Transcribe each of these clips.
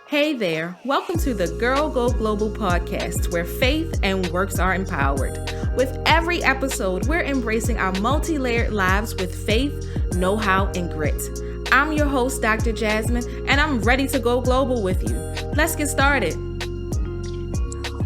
Hey there, welcome to the Girl Go Global podcast, where faith and works are empowered. With every episode, we're embracing our multi layered lives with faith, know how, and grit. I'm your host, Dr. Jasmine, and I'm ready to go global with you. Let's get started.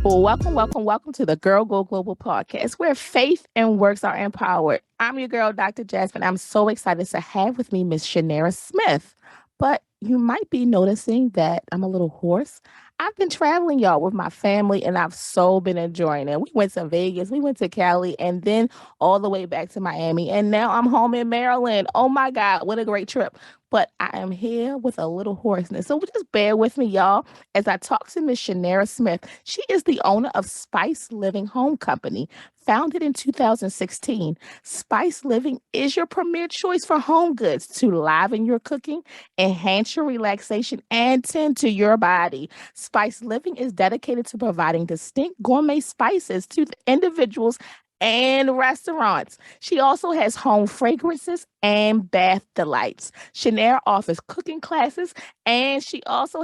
Well, welcome to the Girl Go Global podcast, where faith and works are empowered. I'm your girl, Dr. Jasmine. I'm so excited to have with me Miss Chinara Smith. But you might be noticing that I'm a little hoarse. I've been traveling, y'all, with my family, and I've so been enjoying it. We went to Vegas, we went to Cali, and then all the way back to Miami. And now I'm home in Maryland. Oh my God, what a great trip. But I am here with a little hoarseness. So just bear with me, y'all, as I talk to Miss Chinara Smith. She is the owner of Spice Living Home Company, founded in 2016. Spice Living is your premier choice for home goods to liven your cooking, enhance your relaxation, and tend to your body. Spice Living is dedicated to providing distinct gourmet spices to the individuals and restaurants. She also has home fragrances and bath delights. Chanel offers cooking classes, and she also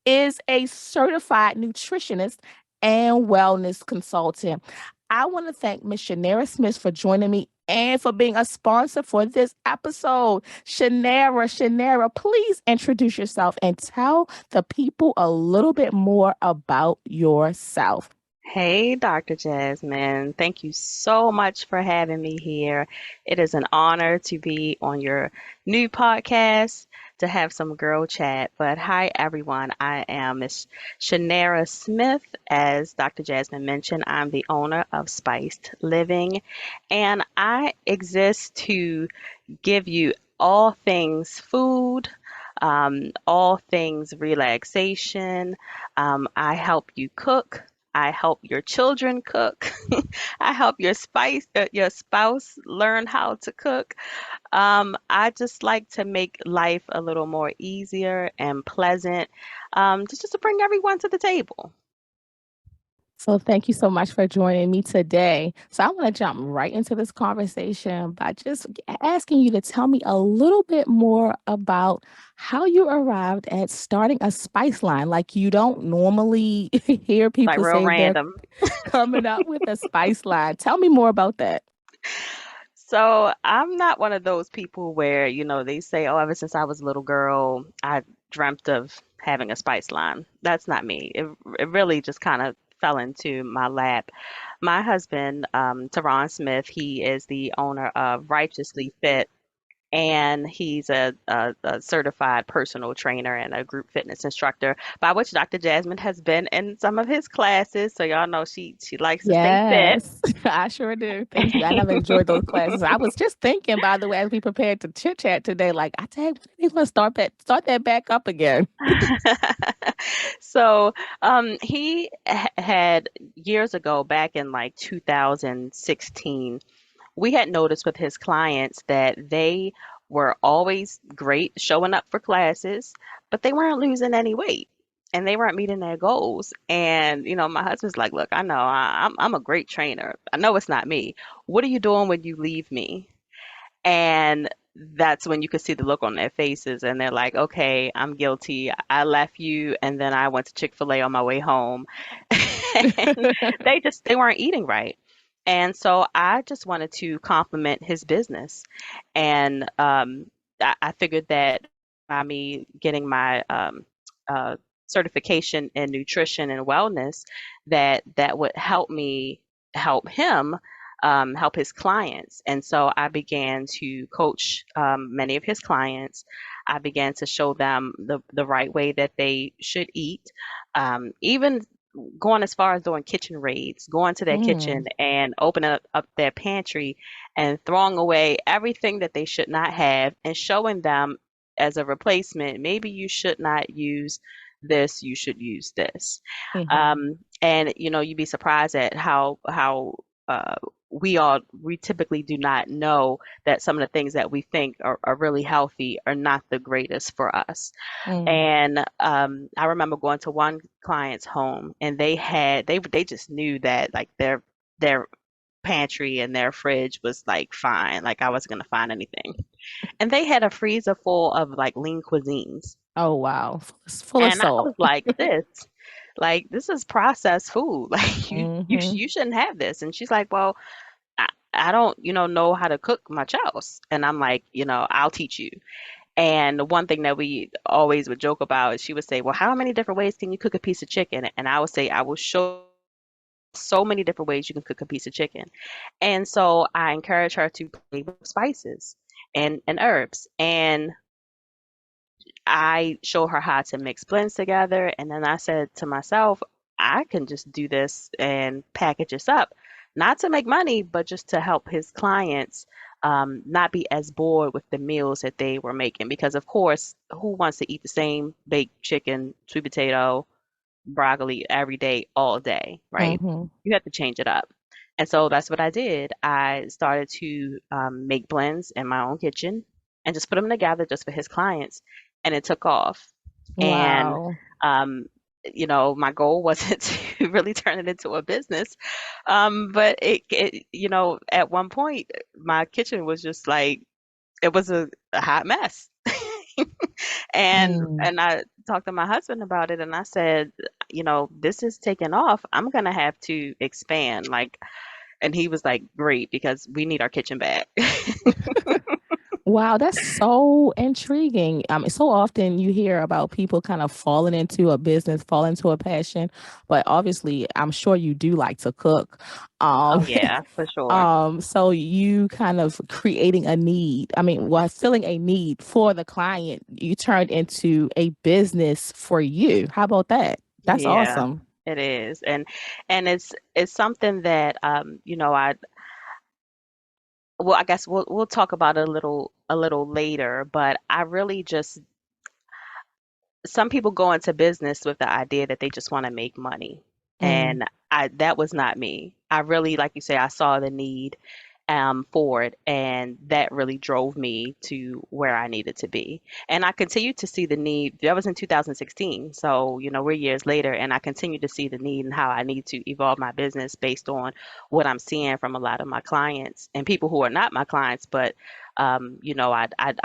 is a certified nutritionist and wellness consultant. I want to thank Miss Chinara Smith for joining me and for being a sponsor for this episode. Chinara, please introduce yourself and tell the people a little bit more about yourself. Hey, Dr. Jasmine. Thank you so much for having me here. It is an honor to be on your new podcast to have some girl chat. But hi, everyone. I am Miss Chinara Smith. As Dr. Jasmine mentioned, I'm the owner of Spiced Living, and I exist to give you all things food. All things relaxation. I help you cook. I help your children cook. I help your spouse learn how to cook. I just like to make life a little more easier and pleasant, just to bring everyone to the table. So thank you so much for joining me today. So I want to jump right into this conversation by just asking you to tell me a little bit more about how you arrived at starting a spice line. Like you don't normally hear Like people real say they're random. coming up with a spice line. Tell me more about that. So I'm not one of those people where, they say, oh, ever since I was a little girl, I dreamt of having a spice line. That's not me. It really just kind of fell into my lap. My husband, Teron Smith, he is the owner of Righteously Fit, and he's a certified personal trainer and a group fitness instructor, by which Dr. Jasmine has been in some of his classes. So y'all know she likes to stay fit. Yes, I sure do. Thank you. I never enjoyed those classes. I was just thinking, by the way, as we prepared to chit chat today, like I tell you, they want to start that back up again. So, he had years ago, back in like 2016, we had noticed with his clients that they were always great showing up for classes, but they weren't losing any weight and they weren't meeting their goals. And, my husband's like, look, I know I'm a great trainer. I know it's not me. What are you doing when you leave me? And that's when you could see the look on their faces, and they're like, okay, I'm guilty. I left you, and then I went to Chick-fil-A on my way home. And they weren't eating right. And so I just wanted to compliment his business. And I figured that by me getting my uh, certification in nutrition and wellness, that would help me help him help his clients. And so I began to coach many of his clients. I began to show them the right way that they should eat, even going as far as doing kitchen raids, going to their kitchen Mm. and opening up their pantry and throwing away everything that they should not have and showing them as a replacement, maybe you should not use this, you should use this. Mhm. And you'd be surprised at how uh, we typically do not know that some of the things that we think are really healthy are not the greatest for us. Mm. And I remember going to one client's home, and they just knew that like their pantry and their fridge was like fine, like I wasn't gonna find anything. And they had a freezer full of like lean cuisines. Oh wow. It's full of And I salt. was like this is processed food. Like Mm-hmm. you shouldn't have this. And she's like, well, I don't, know how to cook much else. And I'm like, I'll teach you. And the one thing that we always would joke about is she would say, well, how many different ways can you cook a piece of chicken? And I would say, I will show so many different ways you can cook a piece of chicken. And so I encourage her to play with spices and herbs. And I show her how to mix blends together. And then I said to myself, I can just do this and package this up, not to make money, but just to help his clients not be as bored with the meals that they were making. Because, of course, who wants to eat the same baked chicken, sweet potato, broccoli every day, all day, right? Mm-hmm. You have to change it up. And so that's what I did. I started to make blends in my own kitchen and just put them together just for his clients. And it took off. And, Wow. um, my goal wasn't to really turn it into a business. But at one point, my kitchen was just like, it was a hot mess. And Mm. and I talked to my husband about it and I said, this is taking off. I'm gonna have to expand. Like, and he was like, great, because we need our kitchen back. Wow, that's so intriguing. So often you hear about people kind of falling into a business, falling into a passion, but obviously, I'm sure you do like to cook. Oh Um, yeah, for sure. so you kind of creating a need. I mean, while filling a need for the client, you turned into a business for you. How about that? That's Yeah, awesome. it is. And it's something that I well, I guess we'll talk about it a little later, but I really just some people go into business with the idea that they just want to make money. Mm, And that was not me. I really, like you say, I saw the need for it, and that really drove me to where I needed to be. And I continue to see the need. That was in 2016, so we're years later, and I continue to see the need and how I need to evolve my business based on what I'm seeing from a lot of my clients and people who are not my clients, but I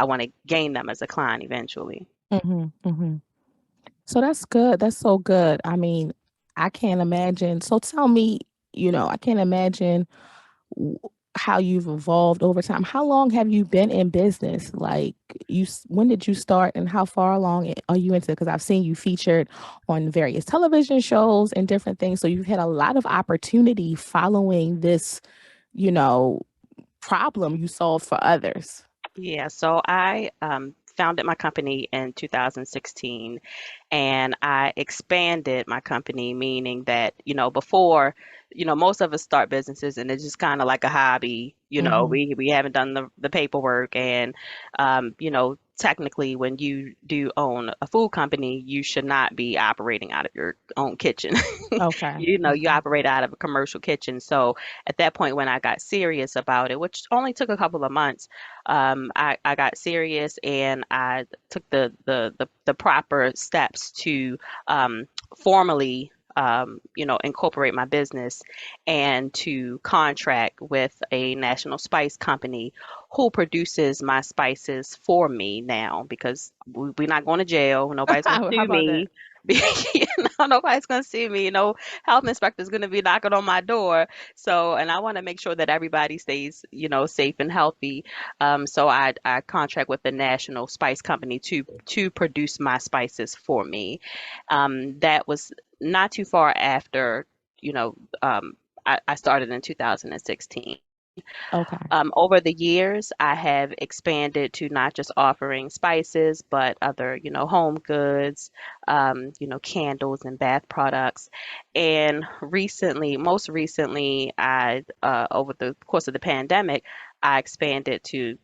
want to gain them as a client eventually. mm-hmm, mm-hmm. So that's good. That's so good. I mean, I can't imagine. So tell me, I can't imagine w- how you've evolved over time. How long have you been in business? Like when did you start and how far along are you into? Because I've seen you featured on various television shows and different things. So you've had a lot of opportunity following this, you know, problem you solve for others. Yeah, so I founded my company in 2016 and I expanded my company, meaning that, before, most of us start businesses and it's just kind of like a hobby. Mm-hmm. We haven't done the paperwork and, technically when you do own a food company, you should not be operating out of your own kitchen. Okay. You Okay. operate out of a commercial kitchen. So at that point, when I got serious about it, which only took a couple of months, I got serious and I took the proper steps to formally incorporate my business and to contract with a national spice company who produces my spices for me now because we're not going to jail. Nobody's going to How sue about that? me. Nobody's going to sue me. No health inspector's going to be knocking on my door. So, and I want to make sure that everybody stays, safe and healthy. So I contract with the national spice company to produce my spices for me. That was not too far after, you know, I started in 2016. Okay. Over the years, I have expanded to not just offering spices, but other, home goods, candles and bath products. And most recently, over the course of the pandemic, I expanded to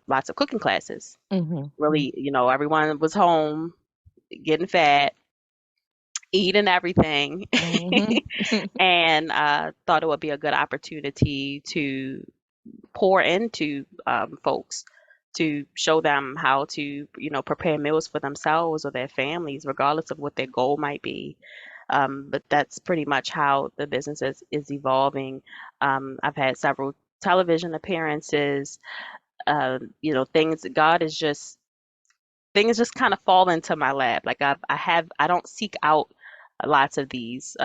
lots of cooking classes. Mm-hmm. Really, everyone was home, getting fat, eating everything, Mm-hmm. and thought it would be a good opportunity to pour into folks to show them how to, prepare meals for themselves or their families, regardless of what their goal might be. But that's pretty much how the business is evolving. I've had several television appearances, things. God is just things just kind of fall into my lap. Like I don't seek out lots of these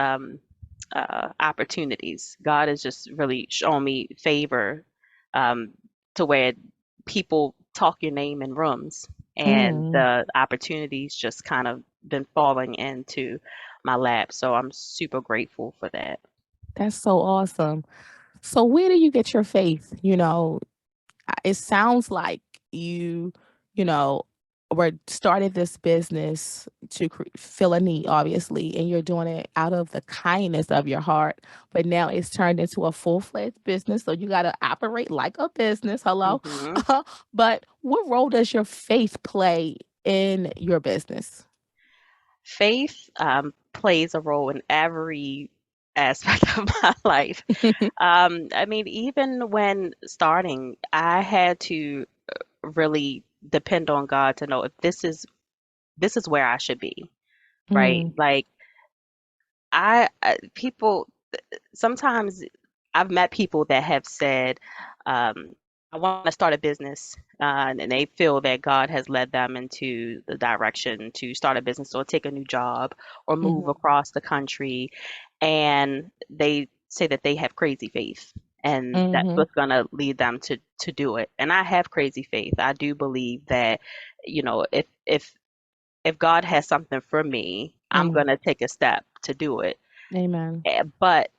opportunities. God has just really shown me favor, um, to where people talk your name in rooms, and Mm, the opportunities just kind of been falling into my lap. So I'm super grateful for that. that's so awesome. So where do you get your faith? It sounds like you, you know, were started this business to fill a need, obviously, and you're doing it out of the kindness of your heart. But now it's turned into a full-fledged business, so you got to operate like a business. Hello, Hmm. but what role does your faith play in your business? Faith plays a role in every aspect of my life. I mean, even when starting, I had to really depend on God to know if this is where I should be, right? Mm, Like people sometimes I've met people that have said, I want to start a business, and they feel that God has led them into the direction to start a business or take a new job or move mhm, across the country, and they say that they have crazy faith. And that's mhm, what's gonna lead them to do it. And I have crazy faith. I do believe that, if God has something for me, I'm mm. gonna take a step to do it. Amen. But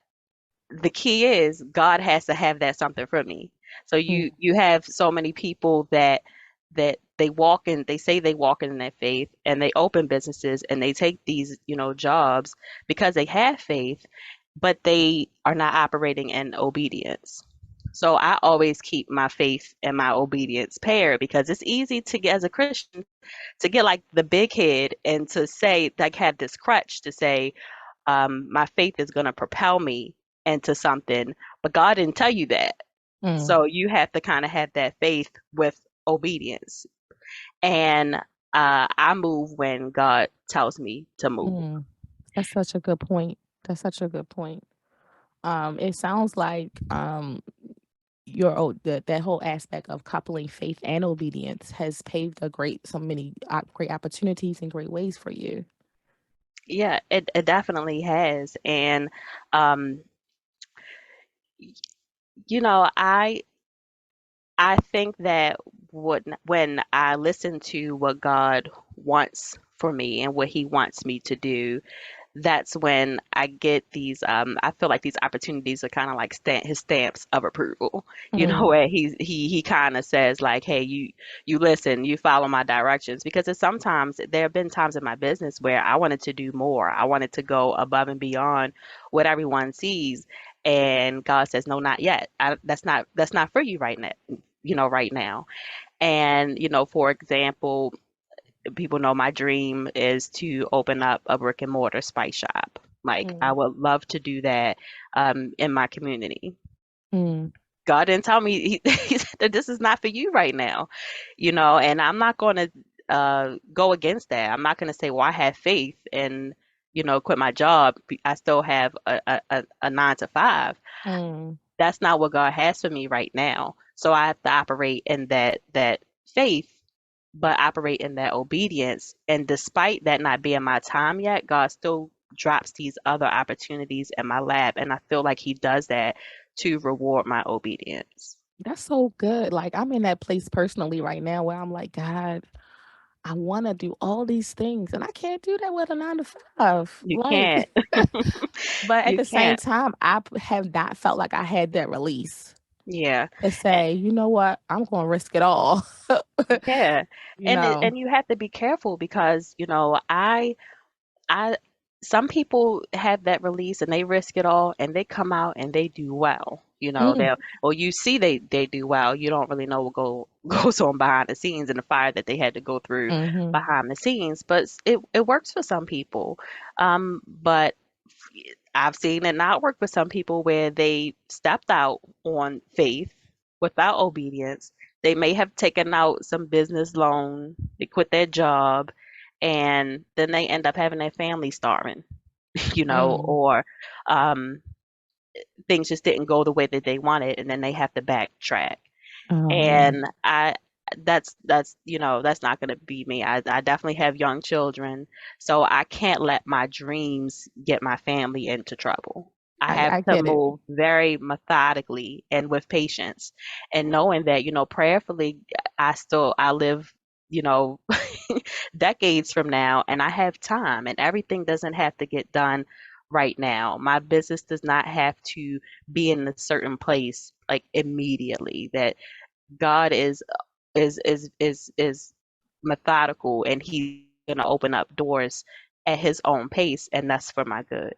the key is God has to have that something for me. So Mm, you have so many people that they say they walk in their faith, and they open businesses, and they take these, jobs because they have faith, but they are not operating in obedience. So I always keep my faith and my obedience paired, because it's easy to get, as a Christian, to get like the big head and to say, like, have this crutch to say, my faith is going to propel me into something, but God didn't tell you that. mm, So you have to kind of have that faith with obedience. And I move when God tells me to move. mm. That's such a good point. That's such a good point. It sounds like that whole aspect of coupling faith and obedience has paved so many great opportunities and great ways for you. Yeah, it definitely has. And um, y- you know, I think that when I listen to what God wants for me and what He wants me to do, that's when I get these, I feel like these opportunities are kind of like his stamps of approval. Mm, Where he kind of says, like, hey, you listen, you follow my directions. Because sometimes there have been times in my business where I wanted to do more. I wanted to go above and beyond what everyone sees, and God says, no, not yet. That's not for you right now. Right now. And, for example, people know my dream is to open up a brick and mortar spice shop. Like, I mm, would love to do that, in my community. mm, God didn't tell me, he said that this is not for you right now, and I'm not going to go against that. I'm not going to say, well, I have faith and, quit my job. I still have a 9 to 5. mm. That's not what God has for me right now. So I have to operate in that faith, but operate in that obedience. And despite that not being my time yet, God still drops these other opportunities in my lap. And I feel like He does that to reward my obedience. That's so good. Like I'm in that place personally right now where I'm like, God, I want to do all these things, and I can't do that with a 9 to 5. You Like, can't. but at You the same can't. time, have not felt like I had that release Yeah. to say, you know what, I'm going to risk it all. Yeah. you And know. and you have to be careful, because, I some people have that release and they risk it all, and they come out and they do well. Mm, You see they do well. You don't really know what goes on behind the scenes, and the fire that they had to go through mhm, behind the scenes. But it works for some people. But I've seen it not work for some people, where they stepped out on faith without obedience. They may have taken out some business loan, they quit their job, and then they end up having their family starving, mm. or um, things just didn't go the way that they wanted, and then they have to backtrack. Oh man. And that's not going to be me. I definitely have young children, so I can't let my dreams get my family into trouble. I have I to get it. move very methodically and with patience, and knowing that, prayerfully, I live, you know, decades from now, and I have time, and everything doesn't have to get done right now. My business does not have to be in a certain place like immediately. That God is methodical, and He's gonna open up doors at His own pace, and that's for my good.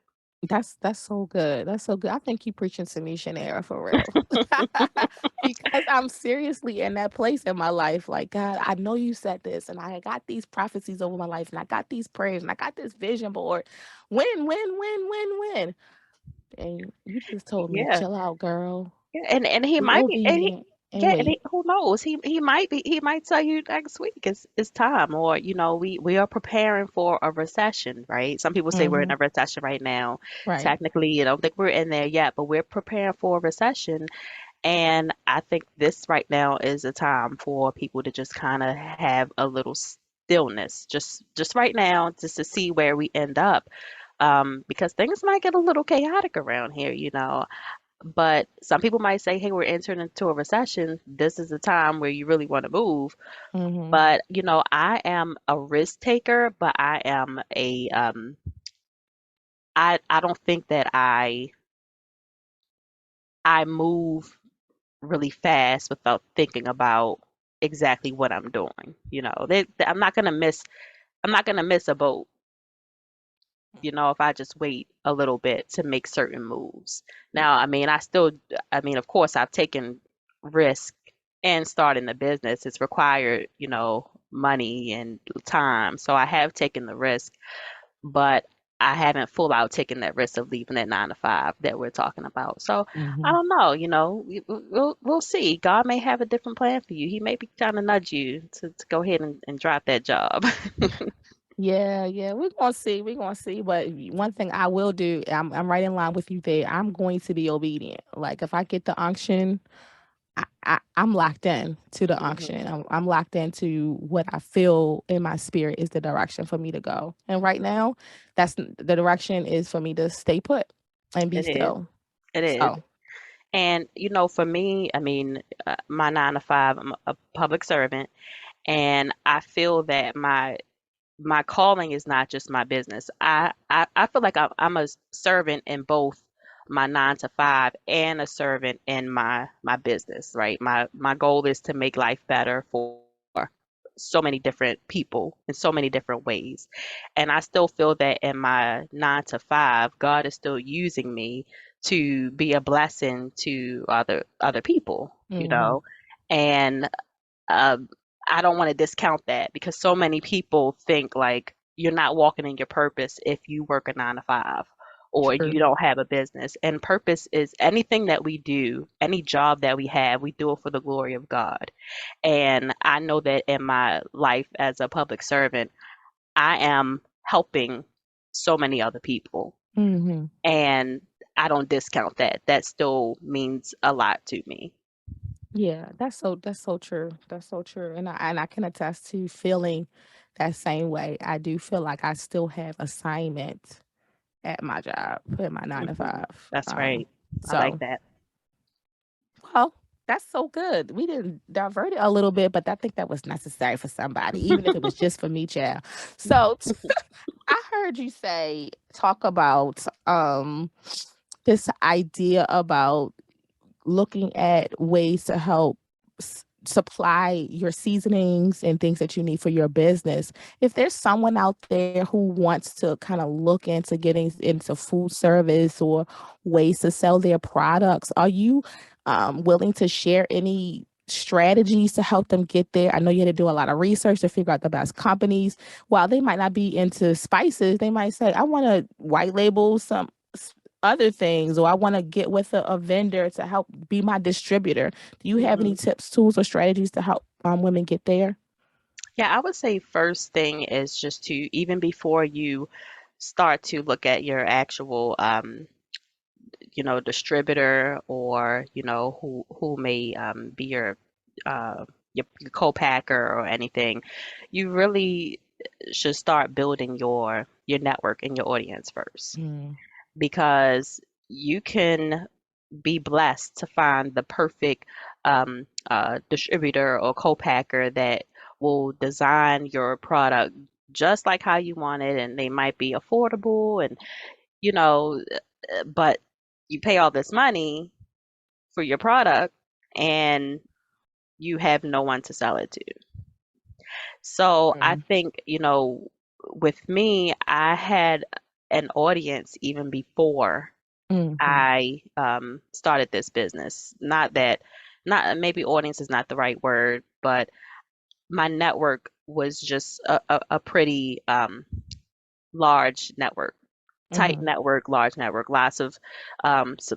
That's so good. That's so good. I think you preaching to me, Shanera, for real. Because I'm seriously in that place in my life. Like, God, I know you said this, and I got these prophecies over my life, and I got these prayers, and I got this vision board. Win. And you just told me, Yeah. chill out, girl. Yeah, and he Be might be, obedient and yeah, and wait. who knows? He might tell you next week it's time, or we are preparing for a recession, right? Some people say we're in Hmm. a recession right now. Right. Technically, I don't think we're in there yet, but we're preparing for a recession, and I think this right now is a time for people to just kind of have a little stillness, just right now, just to see where we end up. Because things might get a little chaotic around here. But some people might say, hey, we're entering into a recession. This is the time where you really want to move. Hmm. But, I am a risk taker, but I am I don't think that I move really fast without thinking about exactly what I'm doing. I'm not gonna miss a boat, if I just wait a little bit to make certain moves. Now, I mean, of course, I've taken risk in starting the business. It's required, money and time. So I have taken the risk, but I haven't full out taken that risk of leaving that 9 to 5 that we're talking about. So I Hmm. don't know, we'll see. God may have a different plan for you. He may be trying to nudge you to go ahead and drop that job. Yeah, we're gonna see. We're gonna see. But one thing I will do, I'm right in line with you there. I'm going to be obedient. Like if I get the unction, I'm locked in to the Hmm. unction. I'm locked into what I feel in my spirit is the direction for me to go. And right now, that's the direction is for me to stay put and be It is. still. It is. So, And, for me, I mean, my 9 to 5, I'm a public servant, and I feel that my calling is not just my business. I feel like I'm a servant in both my 9 to 5 and a servant in my business, right? My goal is to make life better for so many different people in so many different ways. And I still feel that in my 9 to 5, God is still using me to be a blessing to other people. mhm, And um, I don't want to discount that, because so many people think like you're not walking in your purpose if you work a 9 to 5 or you true. don't have a business. And purpose is anything that we do, any job that we have, we do it for the glory of God. And I know that in my life as a public servant, I am helping so many other people. Hmm. And I don't discount that. That still means a lot to me. Yeah, that's so true. That's so true. And I can attest to feeling that same way. I do feel like I still have assignment at my job, at my nine to Hmm. five. That's right. I like So that. well, that's so good. We didn't divert it a little bit, but I think that was necessary for somebody, even if it was just for me, child. So I heard you say talk about this idea about looking at ways to help supply your seasonings and things that you need for your business. If there's someone out there who wants to kind of look into getting into food service or ways to sell their products, are you willing to share any strategies to help them get there? I know you had to do a lot of research to figure out the best companies. While they might not be into spices, they might say, I want to white label some other things, or I want to get with a vendor to help be my distributor. Do you have any Hmm. tips, tools, or strategies to help women get there? Yeah, I would say first thing is just to, even before you start to look at your actual, distributor, or, who may be your your co-packer or anything, you really should start building your network and your audience first, Mm, because you can be blessed to find the perfect distributor or co-packer that will design your product just like how you want it, and they might be affordable, and you know, but you pay all this money for your product and you have no one to sell it to. So I mm, think, with me, I had an audience even before mhm, I started this business. Not that, not maybe audience is not the right word, but my network was just a pretty large network, tight mhm, network, large network, lots of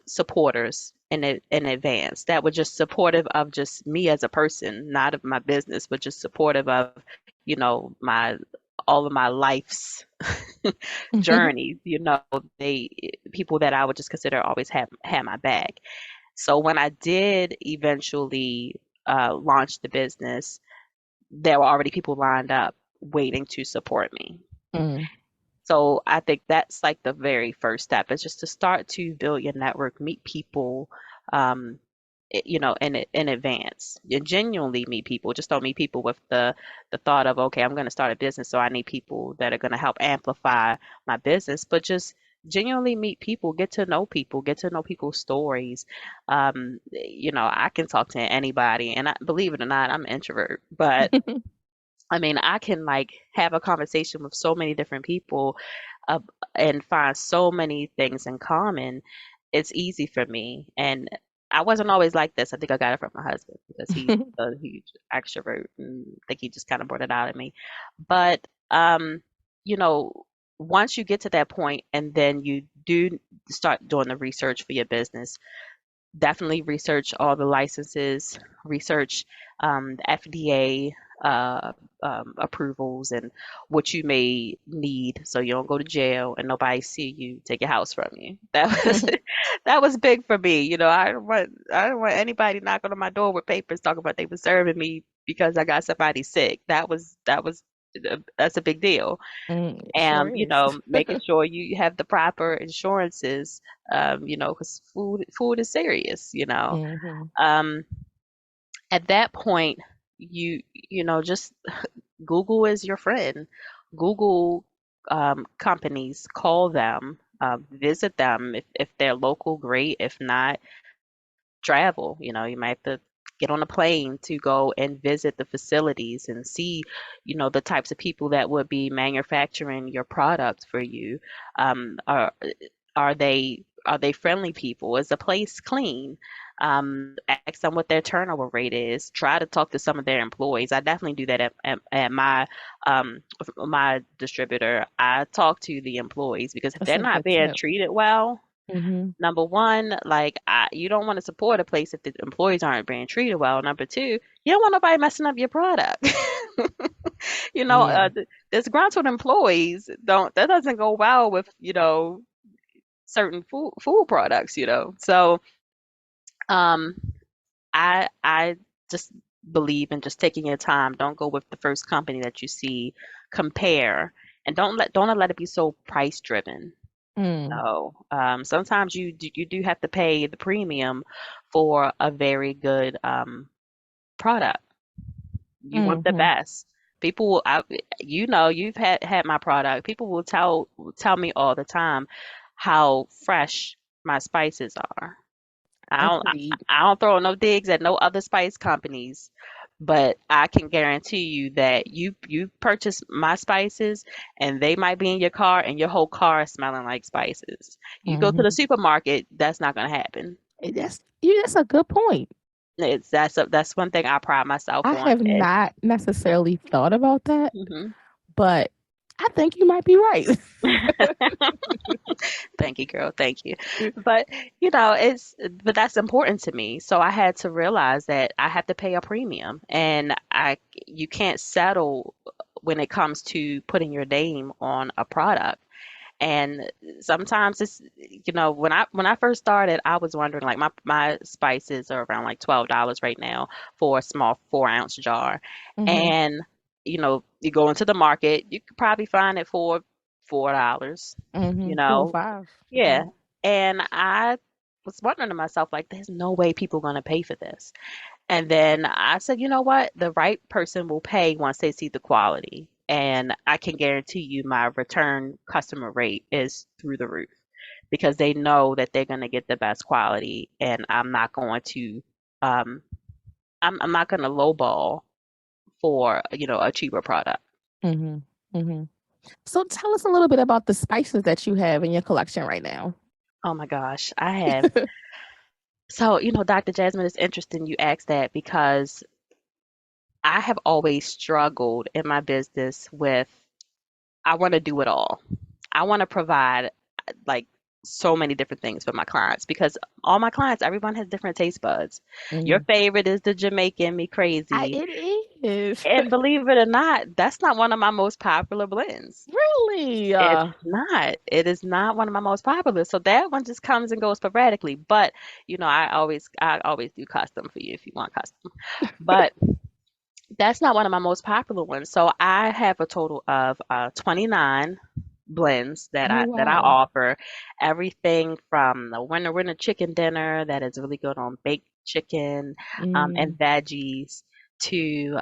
supporters in advance that were just supportive of just me as a person, not of my business, but just supportive of, my all of my life's journeys. They people that I would just consider always had my back. So when I did eventually launch the business, there were already people lined up waiting to support me. mm, So I think that's like the very first step is just to start to build your network, meet people, um, in advance. You genuinely meet people. Just don't meet people with the thought of, okay, I'm going to start a business, so I need people that are going to help amplify my business. But just genuinely meet people, get to know people's stories. I can talk to anybody, and believe it or not, I'm an introvert, but I mean, I can like have a conversation with so many different people, uh, and find so many things in common. It's easy for me. And I wasn't always like this. I think I got it from my husband because he's a huge extrovert, and I think he just kind of brought it out of me. But, you know, once you get to that point and then you do start doing the research for your business, definitely research all the licenses, research the FDA approvals and what you may need so you don't go to jail and nobody see you take your house from you. That was that was big for me. I don't want anybody knocking on my door with papers talking about they were serving me because I got somebody sick. That's a big deal. Mm, it sure And is. making sure you have the proper insurances, because food is serious. Mhm, Um, at that point, just Google is your friend. Google companies, call them, visit them. If they're local, great. If not, travel. You might have to get on a plane to go and visit the facilities and see, the types of people that would be manufacturing your product for you. Are they friendly people? Is the place clean? Ask them what their turnover rate is. Try to talk to some of their employees. I definitely do that at my distributor. I talk to the employees because if that's they're a not good being tip. treated well, Mhm, number one, like you don't want to support a place if the employees aren't being treated well. Number two, you don't want nobody messing up your product. yeah. Disgruntled employees don't that doesn't go well with certain food products. So um, I just believe in just taking your time. Don't go with the first company that you see. Compare, and don't let it be so price driven. Mm, Sometimes you do have to pay the premium for a very good product. You want the mhm. best. People will, you've had my product. People will tell me all the time how fresh my spices are. I don't I, Agreed. I don't throw no digs at no other spice companies, but I can guarantee you that you purchase my spices and they might be in your car and your whole car is smelling like spices. You go to the Mhm. supermarket, that's not gonna happen. That's a good point. That's one thing I pride myself I on. have not necessarily thought about that, Mhm. but I think you might be right. Thank you, girl. Thank you. But but that's important to me. So I had to realize that I have to pay a premium, and you can't settle when it comes to putting your name on a product. And sometimes it's, when I first started, I was wondering, like, my spices are around like $12 right now for a small 4-ounce jar. Mm-hmm. And you go into the market, you could probably find it for $4, Mm-hmm. you Four or know. five. Yeah. Yeah. And I was wondering to myself, like, there's no way people are going to pay for this. And then I said, you know what? The right person will pay once they see the quality. And I can guarantee you my return customer rate is through the roof because they know that they're going to get the best quality, and um I'm not going to lowball for, a cheaper product. Mm-hmm. Mm-hmm. So tell us a little bit about the spices that you have in your collection right now. Oh my gosh, I have. So, Dr. Jasmine, it's interesting you asked that because I have always struggled in my business with I want to do it all. I want to provide like so many different things for my clients because all my clients, everyone has different taste buds. Your Mm. favorite is the Jamaican me crazy. It is. And believe it or not, that's not one of my most popular blends. Really? It's not. It is not one of my most popular. So that one just comes and goes sporadically. But I always do custom for you if you want custom. But that's not one of my most popular ones. So I have a total of 29 blends that Oh, I wow. offer. Everything from the winter chicken dinner that is really good on baked chicken and Mm, veggies to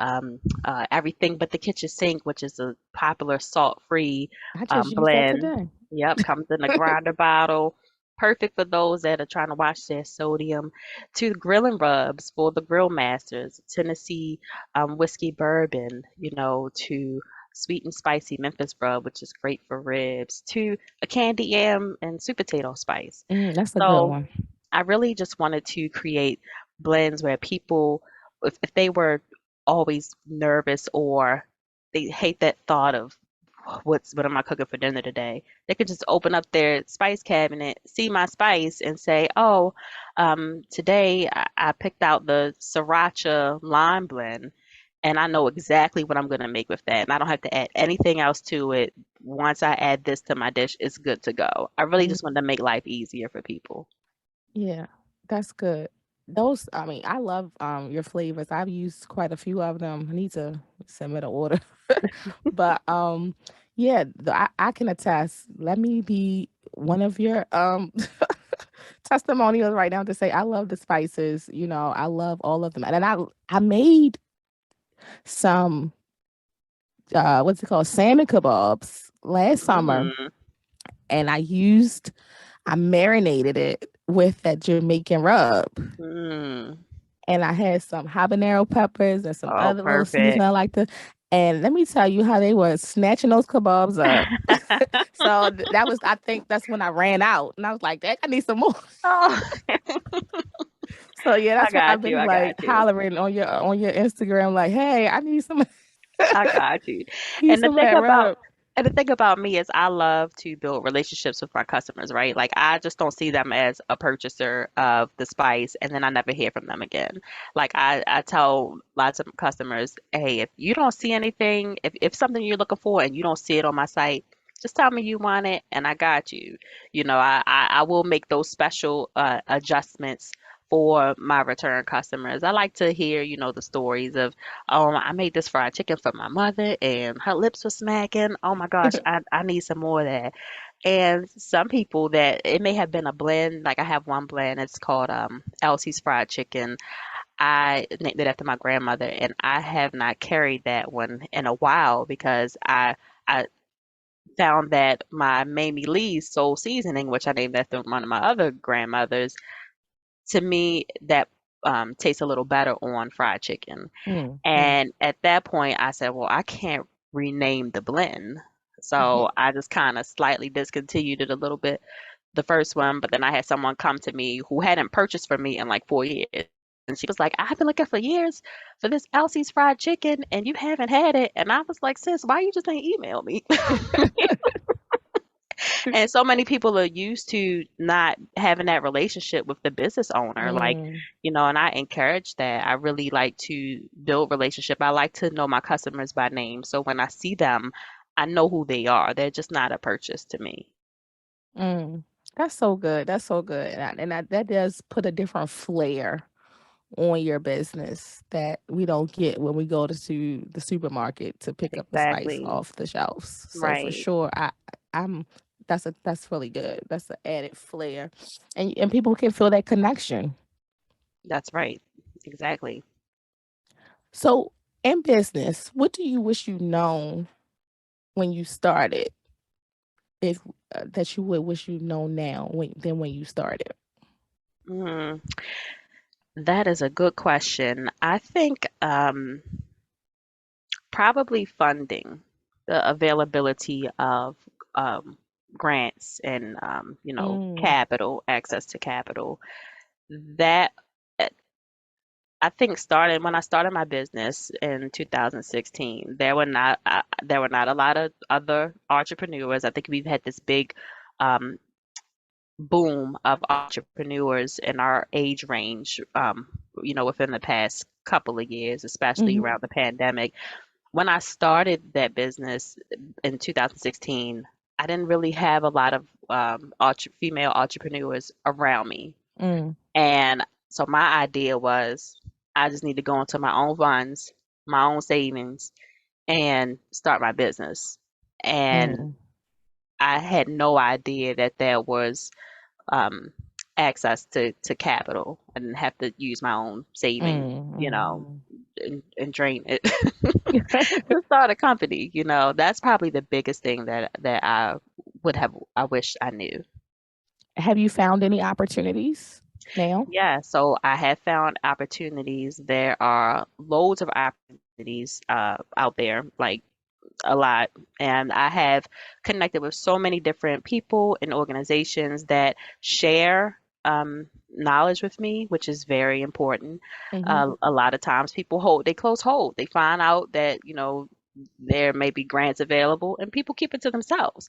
everything but the kitchen sink, which is a popular salt-free I just used that blend. today. Yep, comes in a grinder bottle. Perfect for those that are trying to watch their sodium. To grilling rubs for the grill masters, Tennessee whiskey bourbon, to sweet and spicy Memphis rub, which is great for ribs, to a candy yam and sweet potato spice. That's a good So one. I really just wanted to create blends where people, if they were always nervous or they hate that thought of what am I cooking for dinner today, they could just open up their spice cabinet, see my spice, and say, oh, today I picked out the sriracha lime blend. And I know exactly what I'm going to make with that. And I don't have to add anything else to it. Once I add this to my dish, it's good to go. I really Mm, just wanted to make life easier for people. yeah, that's good. Those, I mean, I love your flavors. I've used quite a few of them. I need to submit an order. But yeah, I can attest. Let me be one of your testimonials right now to say I love the spices. I love all of them. And then I made some what's it called? Salmon kebabs last summer, Mm, and I marinated it with that Jamaican rub. mm. And I had some habanero peppers and some Oh, other little seasoning perfect. I like to. And let me tell you how they were snatching those kebabs up. So that was, I think that's when I ran out, and I was like, "Dang, I need some more." Oh, So yeah, I that's why I've got you. been I got like you. hollering on your Instagram, like, "Hey, I need some, I got you. need And the some of thing that about rub." and the thing about me is I love to build relationships with my customers, right? Like I just don't see them as a purchaser of the spice and then I never hear from them again. Like I tell lots of customers, hey, if you don't see anything, if something you're looking for and you don't see it on my site, just tell me you want it and I got you. I will make those special adjustments for my return customers. I like to hear, the stories of I made this fried chicken for my mother and her lips were smacking. Oh my gosh, I need some more of that. And some people that it may have been a blend, like I have one blend, it's called Elsie's Fried Chicken. I named it after my grandmother, and I have not carried that one in a while because I found that my Mamie Lee's Soul Seasoning, which I named after one of my other grandmothers, to me that tastes a little better on fried chicken. Mm, mm. And at that point, I said, well, I can't rename the blend. So I just kind of slightly discontinued it a little bit, the first one. But then I had someone come to me who hadn't purchased from me in like 4 years. And she was like, I've been looking for years for this Elsie's fried chicken and you haven't had it. And I was like, sis, why you just ain't email me? And so many people are used to not having that relationship with the business owner. Like, Mm. and I encourage that. I really like to build relationship. I like to know my customers by name. So when I see them, I know who they are. They're just not a purchase to me. Mm. That's so good. That's so good. That does put a different flair on your business that we don't get when we go to the supermarket to pick up the spice Exactly. off the shelves. So for Right. sure, I'm that's really good. That's an added flair, and people can feel that connection. That's right. Exactly. So in business, what do you wish you known when you started? If that you would wish you know now when you started. Mm, that is a good question. I think probably funding, the availability of um, grants and Mm, capital, access to capital. That uh, I think started when I started my business in 2016. There were not a lot of other entrepreneurs. I think we've had this big um, boom of entrepreneurs in our age range, within the past couple of years, especially mhm, around the pandemic. When I started that business in 2016, I didn't really have a lot of female entrepreneurs around me. mm, And so my idea was I just need to go into my own funds, my own savings, and start my business. And mm, I had no idea that there was um, access to capital. I didn't have to use my own savings, mhm. and drain it to start a company. That's probably the biggest thing that I wish I knew. Have you found any opportunities now? Yeah, so I have found opportunities. There are loads of opportunities out there, like a lot. And I have connected with so many different people and organizations that share knowledge with me, which is very important. Mhm, A lot of times people they close hold. They find out that, there may be grants available and people keep it to themselves.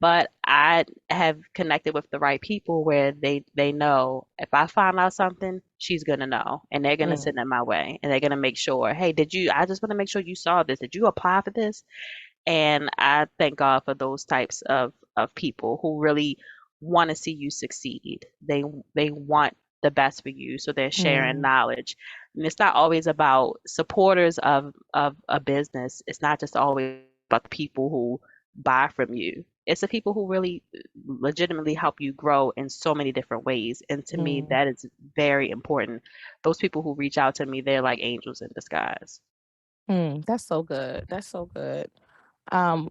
But I have connected with the right people where they know if I find out something, she's gonna know, and they're gonna mm, send it my way, and they're gonna make sure, hey, I just want to make sure you saw this. Did you apply for this? And I thank God for those types of people who really want to see you succeed. They want the best for you, so they're sharing mm, knowledge. And it's not always about supporters of a business. It's not just always about the people who buy from you. It's the people who really legitimately help you grow in so many different ways. And to me, mm, that is very important. Those people who reach out to me, they're like angels in disguise. That's so good. That's so good.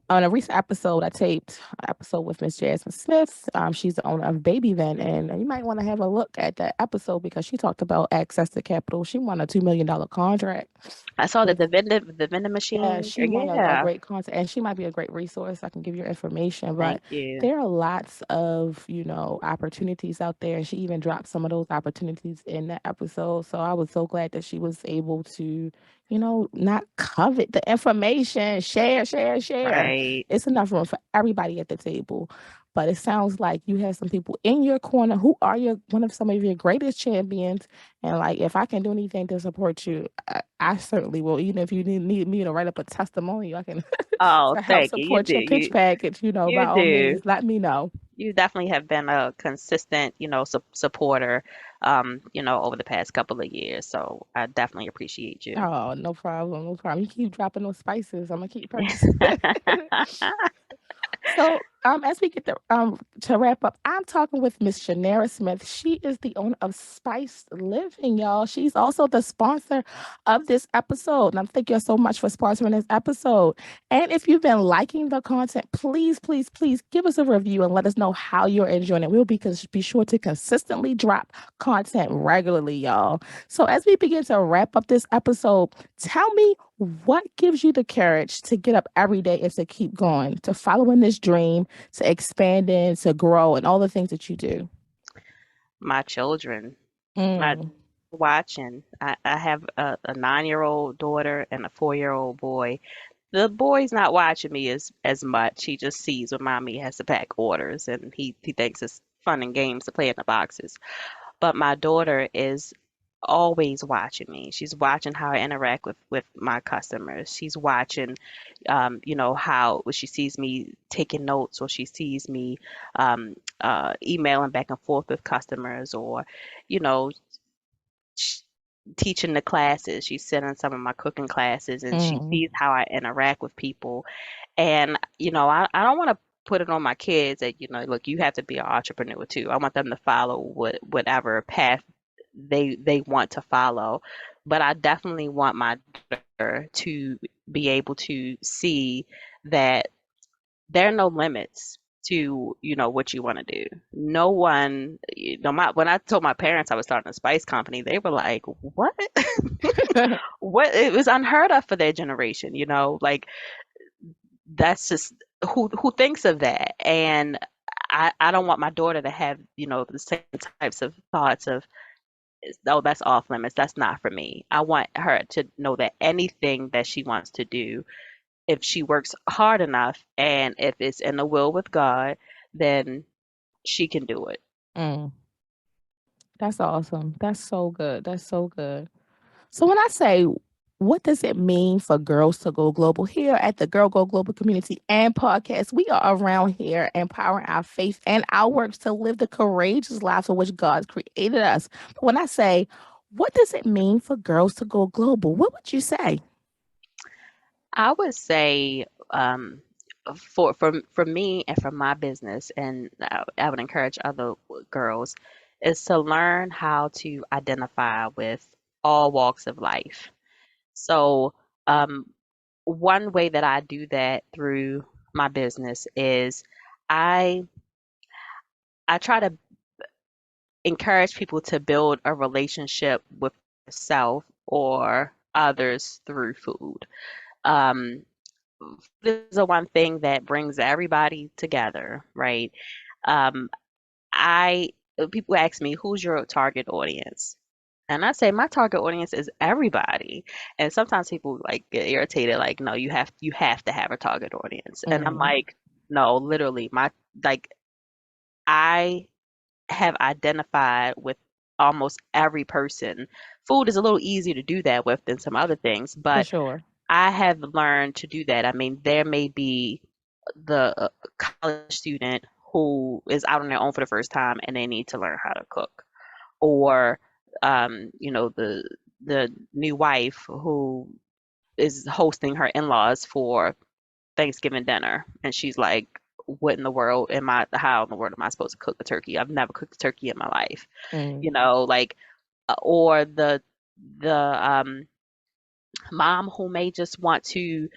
On a recent episode, I taped an episode with Miss Jasmine Smith. She's the owner of Baby Van, and you might want to have a look at that episode because she talked about access to capital. She won a $2 million contract I saw that with. the vending Yeah, machine. she won a Yeah, great concert, and she might be a great resource. I can give you her information, but thank you. there are lots of, opportunities out there. And she even dropped some of those opportunities in that episode. So I was so glad that she was able to, not covet the information, share, share, share. Right. It's enough room for everybody at the table. But it sounds like you have some people in your corner who are one of some of your greatest champions. And like, if I can do anything to support you, I certainly will. Even if you need me to write up a testimony, I can Oh, to help thank you. You support do. your pitch package. By You all do. means, let me know. You definitely have been a consistent, supporter, over the past couple of years. So I definitely appreciate you. Oh, no problem, no problem. You keep dropping those spices. I'm gonna keep purchasing. So, as we get to wrap up, I'm talking with Miss Chinara Smith. She is the owner of Spice Living, y'all. She's also the sponsor of this episode, and I'm thank you so much for sponsoring this episode. And if you've been liking the content, please, please, please give us a review and let us know how you're enjoying it. We'll be sure to consistently drop content regularly, y'all. So, as we begin to wrap up this episode, tell me what gives you the courage to get up every day and to keep going, to following this dream, to expanding, to grow, and all the things that you do? My children, my Mm, watching. I have a 9-year-old daughter and a 4-year-old boy. The boy's not watching me as much. He just sees when mommy has to pack orders, and he thinks it's fun and games to play in the boxes. But my daughter is always watching me. She's watching how I interact with my customers. She's watching, how when she sees me taking notes or she sees me emailing back and forth with customers or, you know, sh- teaching the classes. She's sitting some of my cooking classes and she Mm. sees how I interact with people. And, I don't want to put it on my kids that, look, you have to be an entrepreneur too. I want them to follow whatever path they want to follow. But I definitely want my daughter to be able to see that there are no limits to, what you want to do. No one, when I told my parents I was starting a spice company, they were like, "What?" What? It was unheard of for their generation, like that's just who thinks of that. And I don't want my daughter to have, the same types of thoughts of, oh, that's off limits. That's not for me. I want her to know that anything that she wants to do, if she works hard enough and if it's in the will with God, then she can do it. Mm. That's awesome. That's so good. That's so good. So when I say, what does it mean for girls to go global? Here at the Girl Go Global Community and Podcast, we are around here empowering our faith and our works to live the courageous lives for which God created us. But when I say, what does it mean for girls to go global? What would you say? I would say, for me and for my business, and I would encourage other girls, is to learn how to identify with all walks of life. So, um, one way that I do that through my business is I I try to encourage people to build a relationship with self or others through food. Um, Food is the one thing that brings everybody together, right? Um, I People ask me, who's your target audience? And I say my target audience is everybody. And sometimes people like get irritated, like, no, you have to have a target audience. And I'm Mm, like, no, literally, like I have identified with almost every person. Food is a little easier to do that with than some other things, for but sure. I have learned to do that. I mean, there may be the college student who is out on their own for the first time and they need to learn how to cook, or the new wife who is hosting her in-laws for Thanksgiving dinner, and she's like, "What in the world am I? How in the world am I supposed to cook a turkey? I've never cooked a turkey in my life." Mm, Like, or the mom who may just want to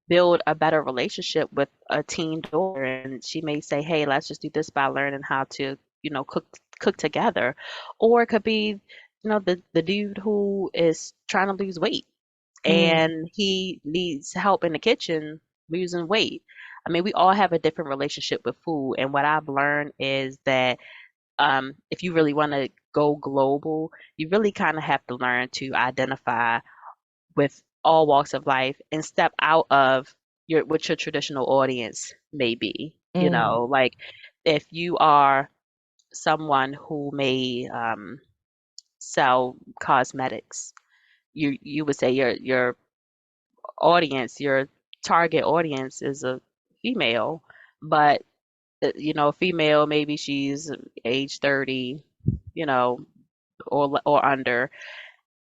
build a better relationship with a teen daughter, and she may say, "Hey, let's just do this by learning how to, cook together." Or it could be, the dude who is trying to lose weight mm, and he needs help in the kitchen losing weight. I mean, we all have a different relationship with food, and what I've learned is that if you really want to go global, you really kind of have to learn to identify with all walks of life and step out of what your traditional audience may be. mm, Like if you are someone who may sell cosmetics, you would say your target audience is a female, but female, maybe she's age 30, you know, or under.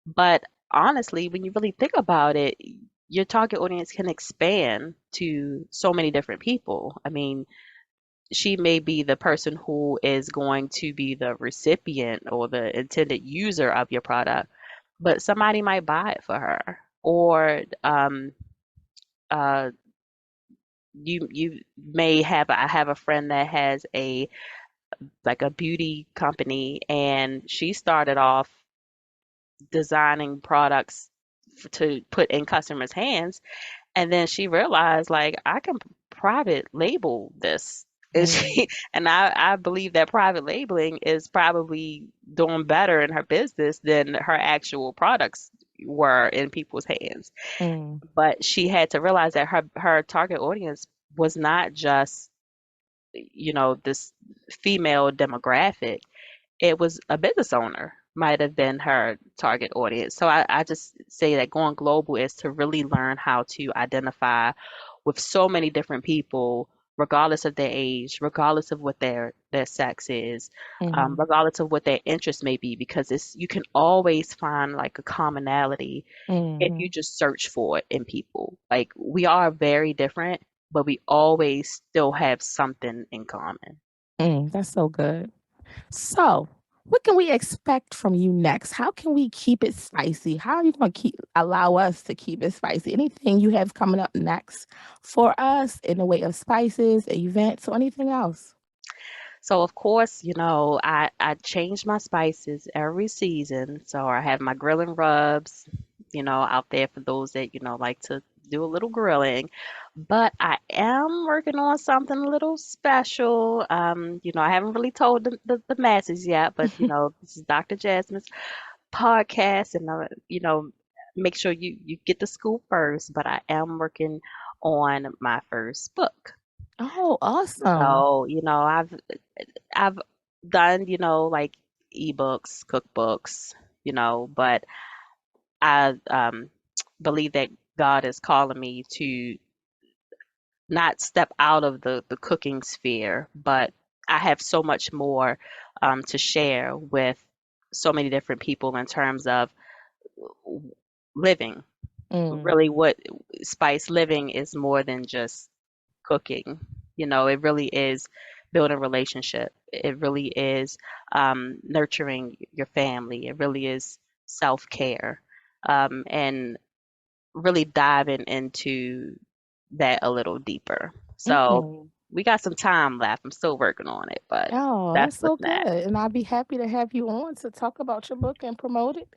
But honestly, when you really think about it, your target audience can expand to so many different people. I mean, she may be the person who is going to be the recipient or the intended user of your product, but somebody might buy it for her. Or uh, you may have I have a friend that has a beauty company, and she started off designing products to put in customers' hands. And then she realized, like, I can private label this. And mm, she and I believe that private labeling is probably doing better in her business than her actual products were in people's hands. mm, But she had to realize that her target audience was not just, this female demographic. It was a business owner. might have been her target audience. So I just say that going global is to really learn how to identify with so many different people, regardless of their age, regardless of what their sex is, Mm-hmm. regardless of what their interest may be, because it's you can always find like a commonality if Mm-hmm. you just search for it in people. Like we are very different, but we always still have something in common. That's so good. So, what can we expect from you next? How can we keep it spicy? How are you going to allow us to keep it spicy? Anything you have coming up next for us in the way of spices, events, or anything else? So of course, I change my spices every season. So I have my grilling rubs, out there for those that, like to do a little grilling. But I am working on something a little special. I haven't really told the masses yet, but this is Dr. Jasmine's podcast, and make sure you get the scoop first. But I am working on my first book. Oh, awesome. So, I've done, like ebooks, cookbooks, but I believe that God is calling me to not step out of the cooking sphere, but I have so much more to share with so many different people in terms of living. Mm, Really, what spice living is more than just cooking. It really is building relationship. It really is nurturing your family. It really is self-care, and really diving into that a little deeper. So mm. we got some time left. I'm still working on it, but Oh, that's that's so what's next. good. And I'd be happy to have you on to talk about your book and promote it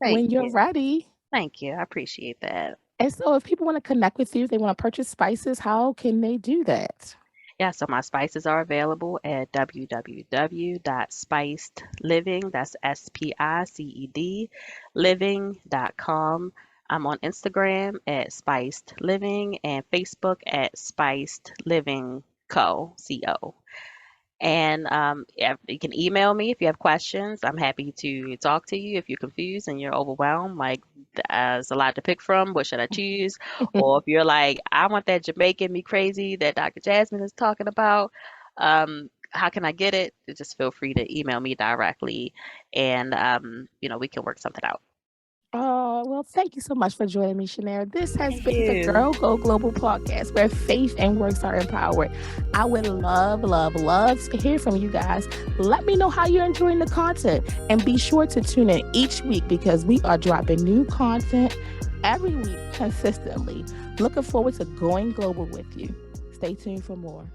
Thank when you're you. ready. Thank you. I appreciate that. And so, if people want to connect with you, if they want to purchase spices, how can they do that? Yeah, so my spices are available at www.spicedliving, that's SPICED, living.com. I'm on Instagram at Spiced Living and Facebook at Spiced Living Co. And yeah, you can email me if you have questions. I'm happy to talk to you if you're confused and you're overwhelmed. Like, there's a lot to pick from. What should I choose? Or if you're like, I want that Jamaican me crazy that Dr. Jasmine is talking about. How can I get it? Just feel free to email me directly, and we can work something out. Oh, well, thank you so much for joining me, Chinara. This has Thank been the you. Girl Go Global podcast where faith and works are empowered. I would love, love, love to hear from you guys. Let me know how you're enjoying the content and be sure to tune in each week because we are dropping new content every week consistently. Looking forward to going global with you. Stay tuned for more.